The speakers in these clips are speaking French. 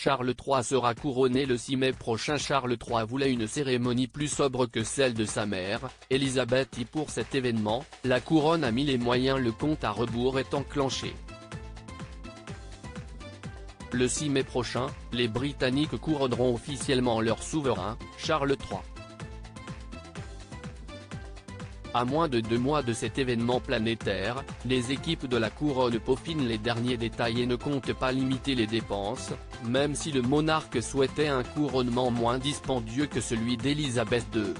Charles III sera couronné le 6 mai prochain. Charles III voulait une cérémonie plus sobre que celle de sa mère, Elisabeth I. Pour cet événement, la couronne a mis les moyens. Le compte à rebours est enclenché. Le 6 mai prochain, les Britanniques couronneront officiellement leur souverain, Charles III. À moins de 2 mois de cet événement planétaire, les équipes de la couronne peaufinent les derniers détails et ne comptent pas limiter les dépenses, même si le monarque souhaitait un couronnement moins dispendieux que celui d'Élisabeth II.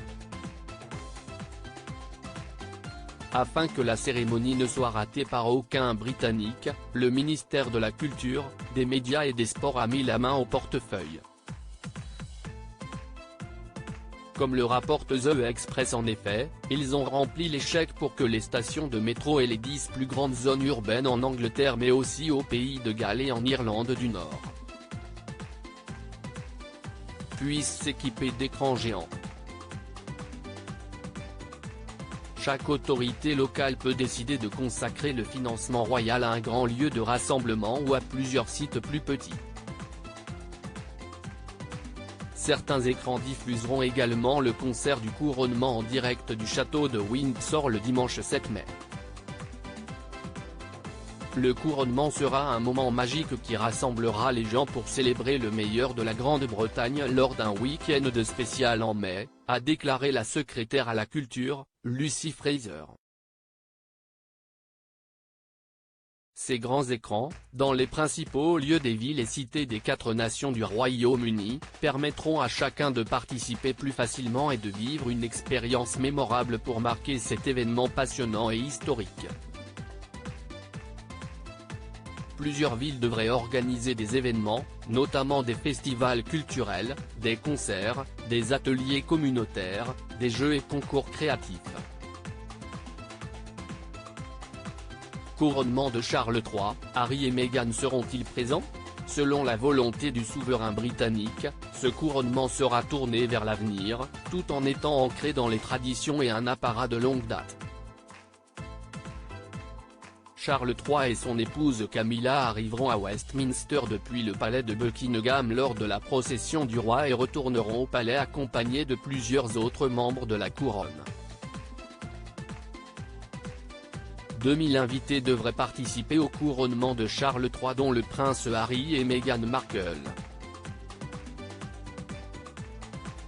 Afin que la cérémonie ne soit ratée par aucun Britannique, le ministère de la Culture, des Médias et des Sports a mis la main au portefeuille. Comme le rapporte The Express, en effet, ils ont rempli les chèques pour que les stations de métro et les 10 plus grandes zones urbaines en Angleterre mais aussi au Pays de Galles et en Irlande du Nord puissent s'équiper d'écrans géants. Chaque autorité locale peut décider de consacrer le financement royal à un grand lieu de rassemblement ou à plusieurs sites plus petits. Certains écrans diffuseront également le concert du couronnement en direct du château de Windsor le dimanche 7 mai. Le couronnement sera un moment magique qui rassemblera les gens pour célébrer le meilleur de la Grande-Bretagne lors d'un week-end de spécial en mai, a déclaré la secrétaire à la culture, Lucy Fraser. Ces grands écrans, dans les principaux lieux des villes et cités des 4 nations du Royaume-Uni, permettront à chacun de participer plus facilement et de vivre une expérience mémorable pour marquer cet événement passionnant et historique. Plusieurs villes devraient organiser des événements, notamment des festivals culturels, des concerts, des ateliers communautaires, des jeux et concours créatifs. Couronnement de Charles III, Harry et Meghan seront-ils présents? Selon la volonté du souverain britannique, ce couronnement sera tourné vers l'avenir, tout en étant ancré dans les traditions et un apparat de longue date. Charles III et son épouse Camilla arriveront à Westminster depuis le palais de Buckingham lors de la procession du roi et retourneront au palais accompagnés de plusieurs autres membres de la couronne. 2000 invités devraient participer au couronnement de Charles III dont le prince Harry et Meghan Markle.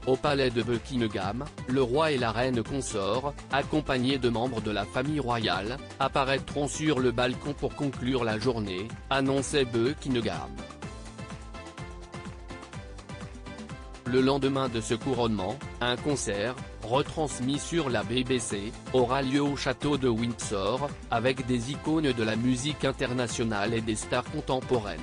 Au palais de Buckingham, le roi et la reine consort, accompagnés de membres de la famille royale, apparaîtront sur le balcon pour conclure la journée, annonçait Buckingham. Le lendemain de ce couronnement, un concert, retransmis sur la BBC, aura lieu au château de Windsor, avec des icônes de la musique internationale et des stars contemporaines.